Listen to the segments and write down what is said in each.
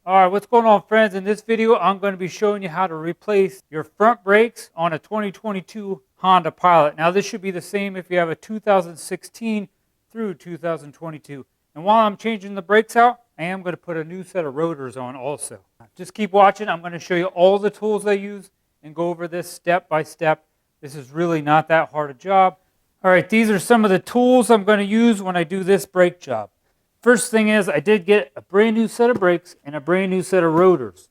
Alright, what's going on, friends? In this video, I'm going to be showing you how to replace your front brakes on a 2022 Honda Pilot. Now, this should be the same if you have a 2016 through 2022. And while I'm changing the brakes out, I am going to put a new set of rotors on also. Just keep watching. I'm going to show you all the tools I use and go over this step by step. This is really not that hard a job. Alright, these are some of the tools I'm going to use when I do this brake job. First thing is, I did get a brand new set of brakes and a brand new set of rotors.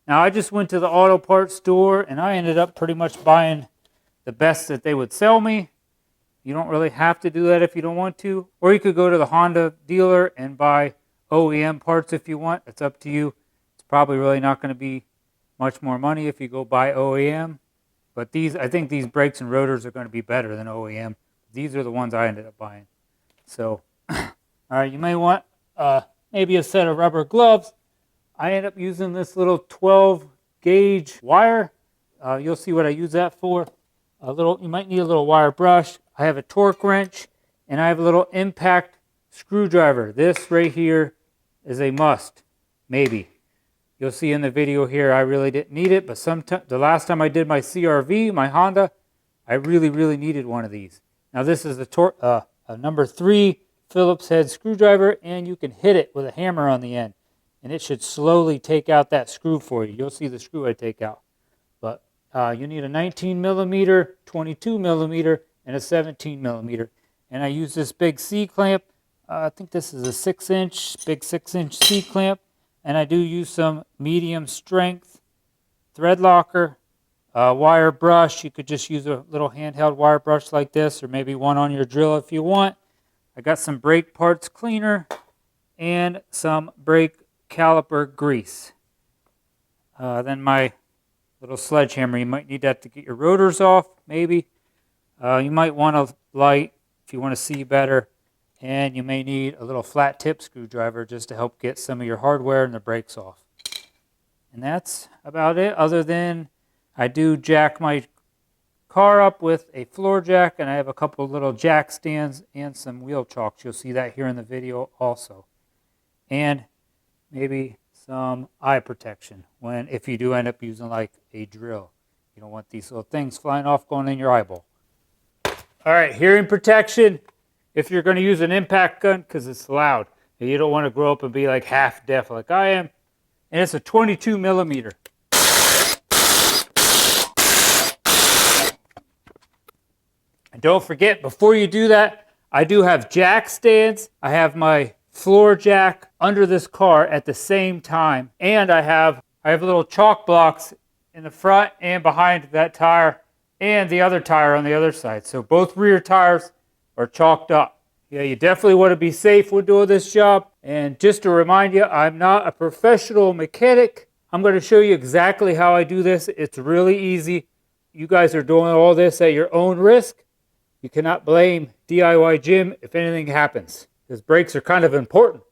Now, I just went to the auto parts store and I ended up pretty much buying the best that they would sell me. You don't really have to do that if you don't want to. Or you could go to the Honda dealer and buy OEM parts if you want. It's up to you. It's probably really not going to be much more money if you go buy OEM. But I think these brakes and rotors are going to be better than OEM. These are the ones I ended up buying. So, all right, you may want maybe a set of rubber gloves. I end up using this little 12 gauge wire. You'll see what I use that for. You might need a little wire brush. I have a torque wrench and I have a little impact screwdriver. This right here is a must, maybe. You'll see in the video here I really didn't need it, but the last time I did my CRV, my Honda, I really needed one of these. Now this is a number 3 Phillips head screwdriver, and you can hit it with a hammer on the end and it should slowly take out that screw for you. You'll see the screw I take out. But you need a 19 millimeter, 22 millimeter, and a 17 millimeter. And I use this big C-clamp. I think this is a 6-inch, big 6-inch C-clamp. And I do use some medium strength thread locker, wire brush. You could just use a little handheld wire brush like this, or maybe one on your drill if you want. I got some brake parts cleaner and some brake caliper grease. Then my little sledgehammer. You might need that to get your rotors off, maybe. You might want a light if you want to see better. And you may need a little flat tip screwdriver just to help get some of your hardware and the brakes off. And that's about it, other than I do jack my car up with a floor jack, and I have a couple of little jack stands and some wheel chocks. You'll see that here in the video also. And maybe some eye protection if you do end up using like a drill. You don't want these little things flying off going in your eyeball. All right, hearing protection if you're going to use an impact gun because it's loud. You don't want to grow up and be like half deaf like I am. And it's a 22 millimeter. And don't forget, before you do that, I do have jack stands. I have my floor jack under this car at the same time. And I have little chalk blocks in the front and behind that tire and the other tire on the other side. So both rear tires are chalked up. Yeah, you definitely want to be safe when doing this job. And just to remind you, I'm not a professional mechanic. I'm going to show you exactly how I do this. It's really easy. You guys are doing all this at your own risk. You cannot blame DIY Jim if anything happens, because brakes are kind of important.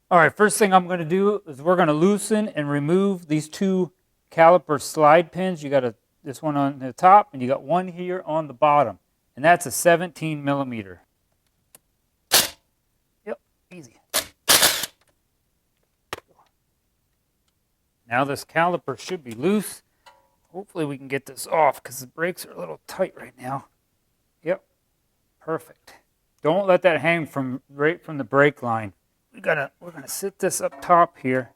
All right, first thing I'm going to do is we're going to loosen and remove these 2 caliper slide pins. You got this one on the top, and you got one here on the bottom, and that's a 17 millimeter. Yep, easy. Now this caliper should be loose. Hopefully we can get this off because the brakes are a little tight right now. Yep, perfect. Don't let that hang right from the brake line. We're gonna sit this up top here.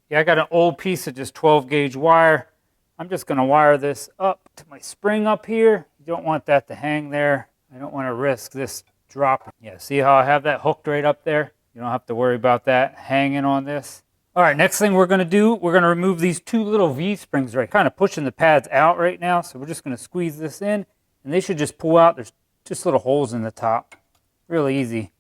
Yeah, I got an old piece of just 12 gauge wire. I'm just gonna wire this up to my spring up here. You don't want that to hang there. I don't want to risk this dropping. Yeah, see how I have that hooked right up there? You don't have to worry about that hanging on this. All right, next thing we're going to do, we're going to remove these 2 little V-springs right, kind of pushing the pads out right now. So we're just going to squeeze this in, and they should just pull out. There's just little holes in the top. Really easy.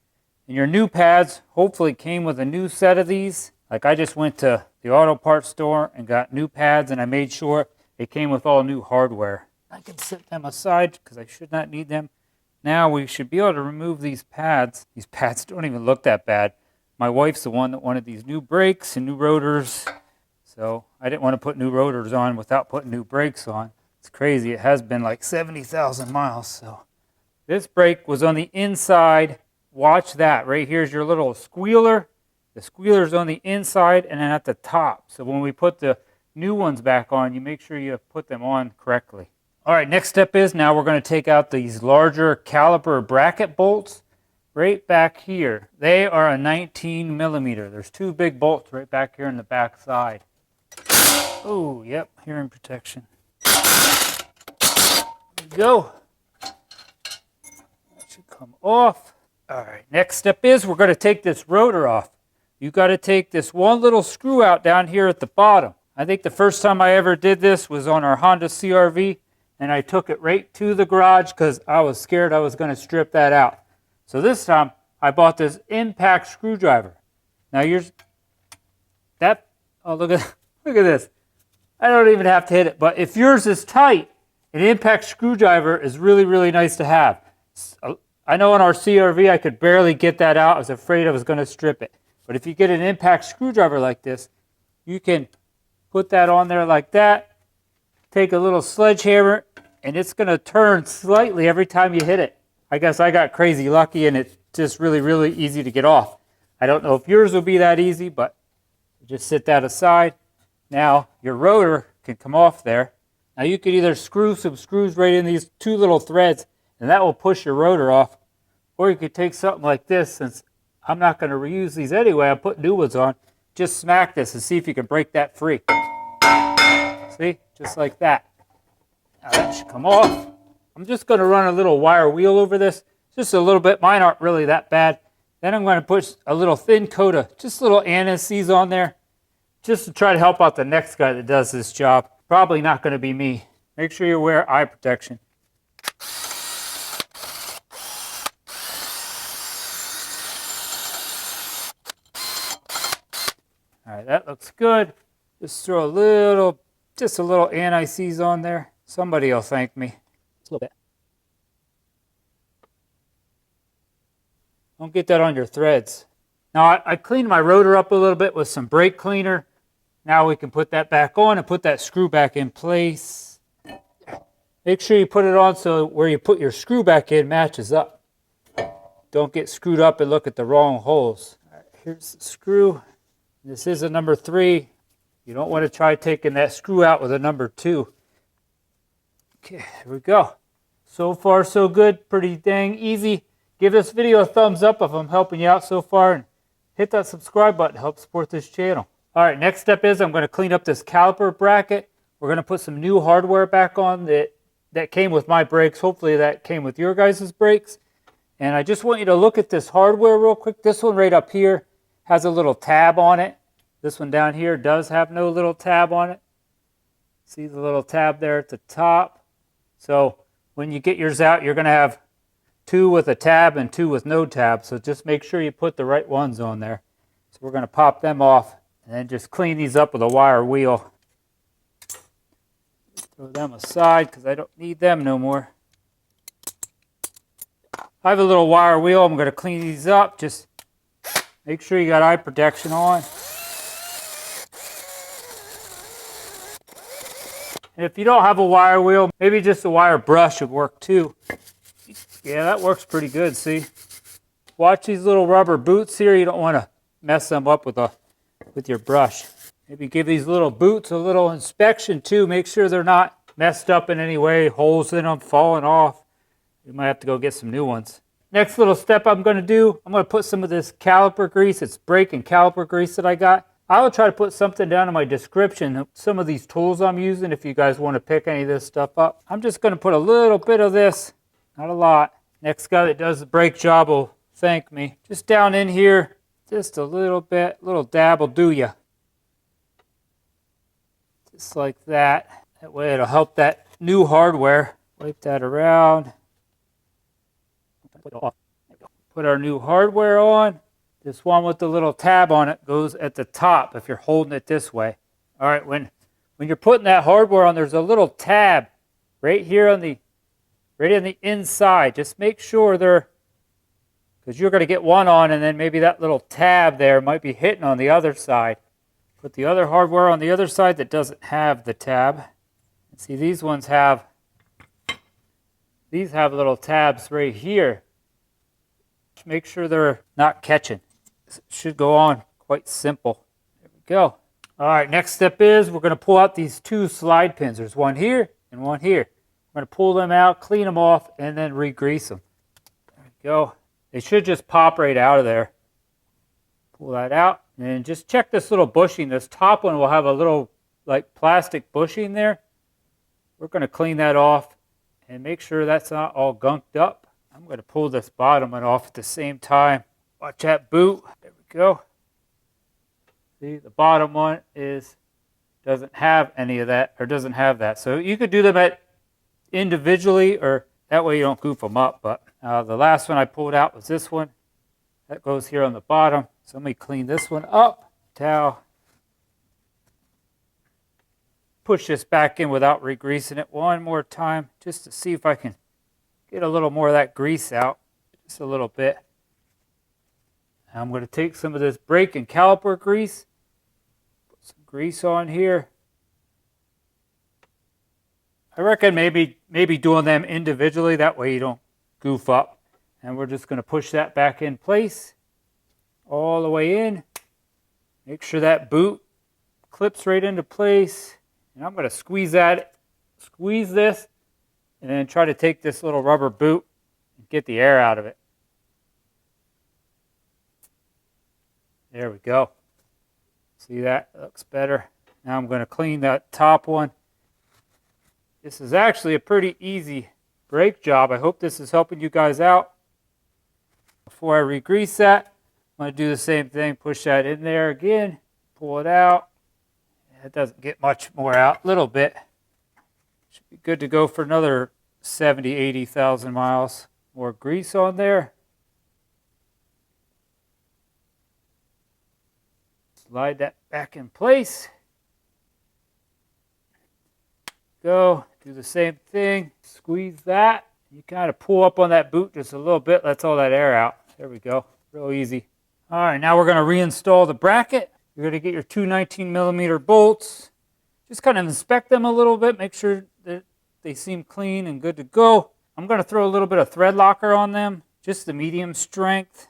And your new pads hopefully came with a new set of these. Like I just went to the auto parts store and got new pads, and I made sure it came with all new hardware. I can set them aside because I should not need them. Now we should be able to remove these pads. These pads don't even look that bad. My wife's the one that wanted these new brakes and new rotors, so I didn't want to put new rotors on without putting new brakes on. It's crazy. It has been like 70,000 miles. So this brake was on the inside watch that. Right here's your little squealer. The squealer's on the inside and then at the top. So when we put the new ones back on, you make sure you put them on correctly. All right, next step is now we're going to take out these larger caliper bracket bolts right back here. They are a 19 millimeter. There's two big bolts right back here in the back side. Oh, yep, hearing protection. There we go. That should come off. All right, next step is we're going to take this rotor off. You got to take this one little screw out down here at the bottom. I think the first time I ever did this was on our Honda CR-V, and I took it right to the garage because I was scared I was going to strip that out. So this time I bought this impact screwdriver. Now oh look at this. I don't even have to hit it, but if yours is tight, an impact screwdriver is really, really nice to have. I know on our CR-V I could barely get that out. I was afraid I was going to strip it. But if you get an impact screwdriver like this, you can put that on there like that, take a little sledgehammer, and it's going to turn slightly every time you hit it. I guess I got crazy lucky and it's just really, really easy to get off. I don't know if yours will be that easy, but just set that aside. Now your rotor can come off there. Now you could either screw some screws right in these two little threads and that will push your rotor off. Or you could take something like this, since I'm not going to reuse these anyway, I'll put new ones on. Just smack this and see if you can break that free. See? Just like that. Now that should come off. I'm just going to run a little wire wheel over this. Just a little bit. Mine aren't really that bad. Then I'm going to put a little thin coat of just little anti-seize on there. Just to try to help out the next guy that does this job. Probably not going to be me. Make sure you wear eye protection. All right, that looks good. Just throw just a little anti-seize on there. Somebody will thank me. Just a little bit. Don't get that on your threads. Now, I cleaned my rotor up a little bit with some brake cleaner. Now we can put that back on and put that screw back in place. Make sure you put it on so where you put your screw back in matches up. Don't get screwed up and look at the wrong holes. All right, here's the screw. This is a number 3. You don't want to try taking that screw out with a number 2. Okay, here we go. So far, so good. Pretty dang easy. Give this video a thumbs up if I'm helping you out so far, and hit that subscribe button to help support this channel. All right, next step is I'm going to clean up this caliper bracket. We're going to put some new hardware back on that came with my brakes. Hopefully that came with your guys' brakes. And I just want you to look at this hardware real quick. This one right up here has a little tab on it. This one down here does have no little tab on it. See the little tab there at the top? So when you get yours out, you're going to have 2 with a tab and 2 with no tab. So just make sure you put the right ones on there. So we're going to pop them off and then just clean these up with a wire wheel. Throw them aside because I don't need them no more. I have a little wire wheel. I'm going to clean these up. Just make sure you got eye protection on. And if you don't have a wire wheel, maybe just a wire brush would work too. Yeah, that works pretty good, see? Watch these little rubber boots here. You don't want to mess them up with your brush. Maybe give these little boots a little inspection too. Make sure they're not messed up in any way, holes in them, falling off. You might have to go get some new ones. Next little step I'm going to do, I'm going to put some of this caliper grease. It's brake and caliper grease that I got. I will try to put something down in my description of some of these tools I'm using if you guys want to pick any of this stuff up. I'm just going to put a little bit of this, not a lot. Next guy that does the brake job will thank me. Just down in here, just a little bit, little dab will do ya. Just like that. That way it'll help that new hardware. Wipe that around. Put our new hardware on. This one with the little tab on it goes at the top if you're holding it this way. All right, when you're putting that hardware on, there's a little tab right here on the inside. Just make sure because you're going to get one on and then maybe that little tab there might be hitting on the other side. Put the other hardware on the other side that doesn't have the tab. See, these have little tabs right here. Just make sure they're not catching. It should go on quite simple. There we go. All right, next step is we're going to pull out these two slide pins. There's one here and one here. I'm going to pull them out, clean them off, and then re-grease them. There we go. They should just pop right out of there. Pull that out, and just check this little bushing. This top one will have a little like plastic bushing there. We're going to clean that off and make sure that's not all gunked up. I'm going to pull this bottom one off at the same time. Watch that boot. There we go. See, the bottom one doesn't have any of that, or doesn't have that. So you could do them individually, or that way you don't goof them up. But the last one I pulled out was this one. That goes here on the bottom. So let me clean this one up. Towel. Push this back in without re-greasing it one more time, just to see if I can get a little more of that grease out. Just a little bit. I'm going to take some of this brake and caliper grease. Put some grease on here. I reckon maybe doing them individually. That way you don't goof up. And we're just going to push that back in place. All the way in. Make sure that boot clips right into place. And I'm going to squeeze this, and then try to take this little rubber boot and get the air out of it. There we go. See that? That looks better. Now I'm going to clean that top one. This is actually a pretty easy brake job. I hope this is helping you guys out. Before I re-grease that, I'm going to do the same thing. Push that in there again. Pull it out. It doesn't get much more out. A little bit. Should be good to go for another 70, 80,000 miles. More grease on there. Slide that back in place. Go. Do the same thing. Squeeze that. You kind of pull up on that boot just a little bit. Lets all that air out. There we go. Real easy. All right, now we're going to reinstall the bracket. You're going to get your two 19mm bolts. Just kind of inspect them a little bit. Make sure that they seem clean and good to go. I'm going to throw a little bit of thread locker on them. Just the medium strength.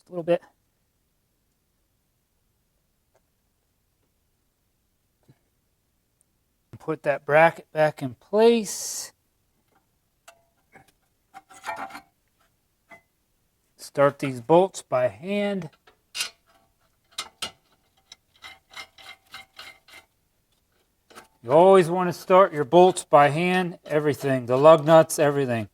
A little bit. Put that bracket back in place. Start these bolts by hand. You always want to start your bolts by hand, everything, the lug nuts, everything.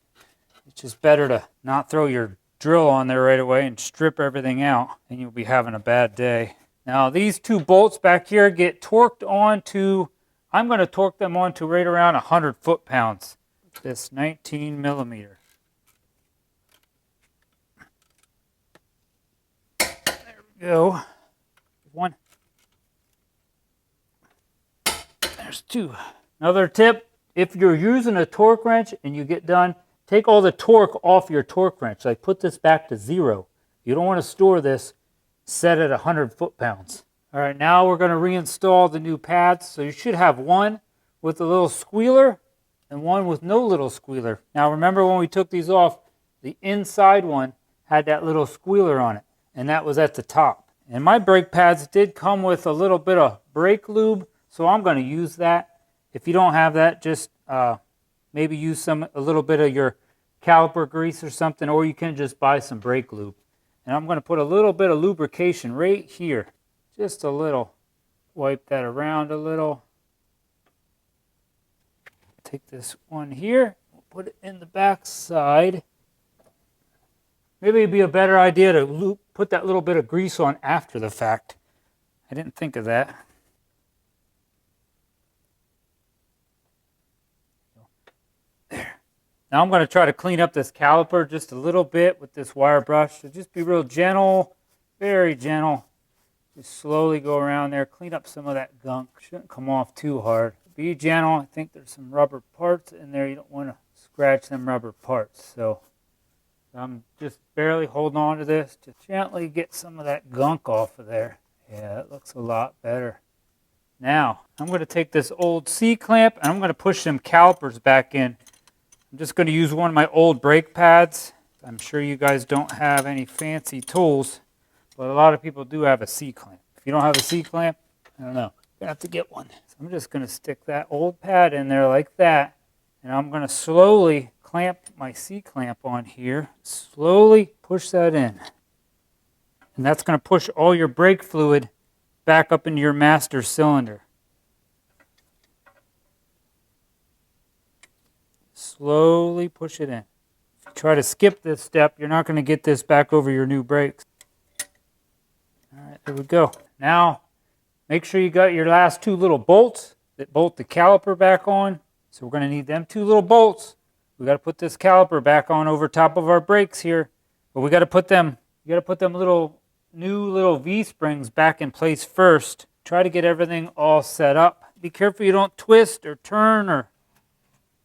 It's just better to not throw your drill on there right away and strip everything out, and you'll be having a bad day. Now these two bolts back here get torqued onto, I'm going to torque them onto right around 100 foot-pounds. This 19mm. There we go. One. There's two. Another tip, if you're using a torque wrench and you get done, take all the torque off your torque wrench. Like put this back to 0. You don't want to store this set at 100 foot-pounds. All right, now we're going to reinstall the new pads. So you should have one with a little squealer and one with no little squealer. Now remember when we took these off, the inside one had that little squealer on it, and that was at the top. And my brake pads did come with a little bit of brake lube, so I'm going to use that. If you don't have that, just maybe use a little bit of your caliper grease or something, or you can just buy some brake lube. And I'm going to put a little bit of lubrication right here. Just a little. Wipe that around a little. Take this one here. We'll put it in the back side. Maybe it'd be a better idea to put that little bit of grease on after the fact. I didn't think of that. There. Now I'm going to try to clean up this caliper just a little bit with this wire brush. So just be real gentle, very gentle. Just slowly go around there, clean up some of that gunk. Shouldn't come off too hard. Be gentle. I think there's some rubber parts in there. You don't want to scratch them rubber parts. So I'm just barely holding on to this to gently get some of that gunk off of there. Yeah, it looks a lot better. Now, I'm going to take this old C-clamp and I'm going to push some calipers back in. I'm just going to use one of my old brake pads I'm sure you guys don't have any fancy tools, but a lot of people do have a C-clamp. If you don't have a C-clamp, I don't know, you're gonna have to get one. So I'm just gonna stick that old pad in there like that, and I'm gonna slowly clamp my C-clamp on here, slowly push that in. And that's gonna push all your brake fluid back up into your master cylinder. Slowly push it in. If you try to skip this step, you're not gonna get this back over your new brakes. All right, there we go. Now, make sure you got your last two little bolts that bolt the caliper back on. So we're going to need them two little bolts. We got to put this caliper back on over top of our brakes here. But we got to put them, you got to put them new little V-springs back in place first. Try to get everything all set up. Be careful you don't twist or turn, or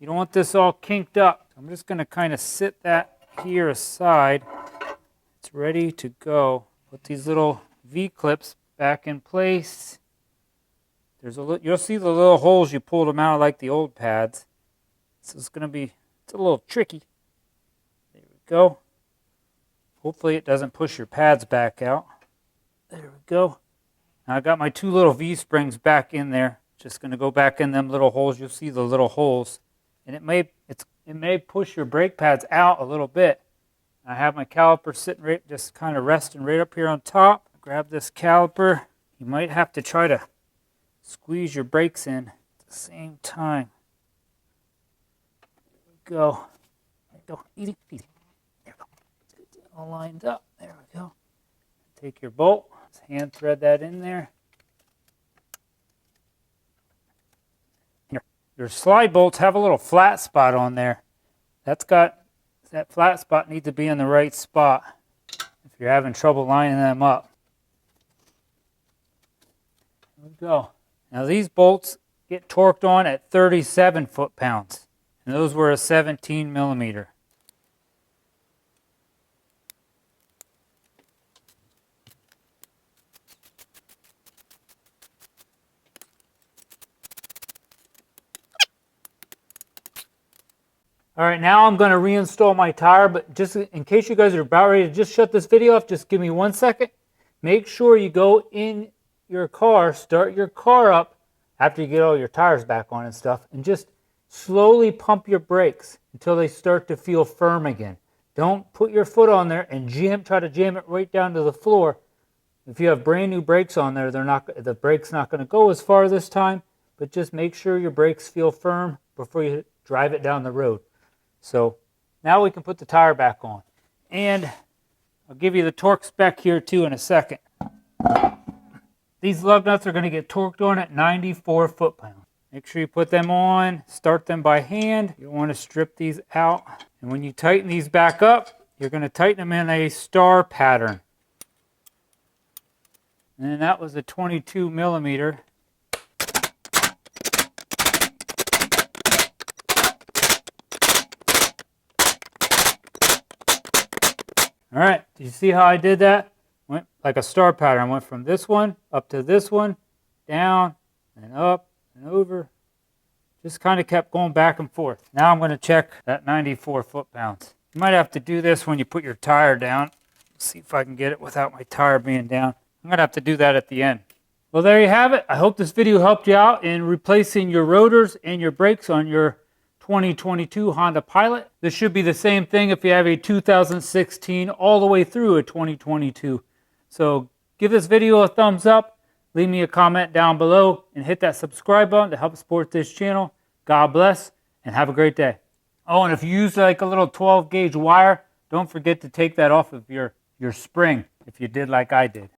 you don't want this all kinked up. I'm just going to kind of sit that here aside. It's ready to go. Put these little V-clips back in place. You'll see the little holes you pulled them out of like the old pads. So it's a little tricky. There we go. Hopefully it doesn't push your pads back out. There we go. Now I got my two little V-springs back in there. Just going to go back in them little holes. You'll see the little holes. And it may push your brake pads out a little bit. I have my caliper sitting just kind of resting right up here on top. Grab this caliper. You might have to try to squeeze your brakes in at the same time. There we go. There we go. Easy, easy. There we go. Get it all lined up. There we go. Take your bolt. Just hand thread that in there. Your slide bolts have a little flat spot on there. That flat spot needs to be in the right spot if you're having trouble lining them up. There we go. Now these bolts get torqued on at 37 foot-pounds, and those were a 17 millimeter. All right, now I'm going to reinstall my tire, but just in case you guys are about ready to just shut this video off, just give me 1 second. Make sure you go in your car, start your car up after you get all your tires back on and stuff, and just slowly pump your brakes until they start to feel firm again. Don't put your foot on there and try to jam it right down to the floor. If you have brand new brakes on there, the brake's not going to go as far this time, but just make sure your brakes feel firm before you drive it down the road. So now we can put the tire back on. And I'll give you the torque spec here too in a second. These lug nuts are going to get torqued on at 94 foot-pounds. Make sure you put them on, start them by hand. You don't want to strip these out. And when you tighten these back up, you're going to tighten them in a star pattern. And that was a 22 millimeter. All right, did you see how I did that? Went like a star pattern. I went from this one up to this one, down and up and over. Just kind of kept going back and forth. Now I'm going to check that 94 foot-pounds. You might have to do this when you put your tire down. Let's see if I can get it without my tire being down. I'm going to have to do that at the end. Well, there you have it. I hope this video helped you out in replacing your rotors and your brakes on your 2022 Honda Pilot. This should be the same thing if you have a 2016 all the way through a 2022. So give this video a thumbs up, leave me a comment down below, and hit that subscribe button to help support this channel. God bless, and have a great day. Oh, and if you use like a little 12 gauge wire, don't forget to take that off of your spring if you did like I did.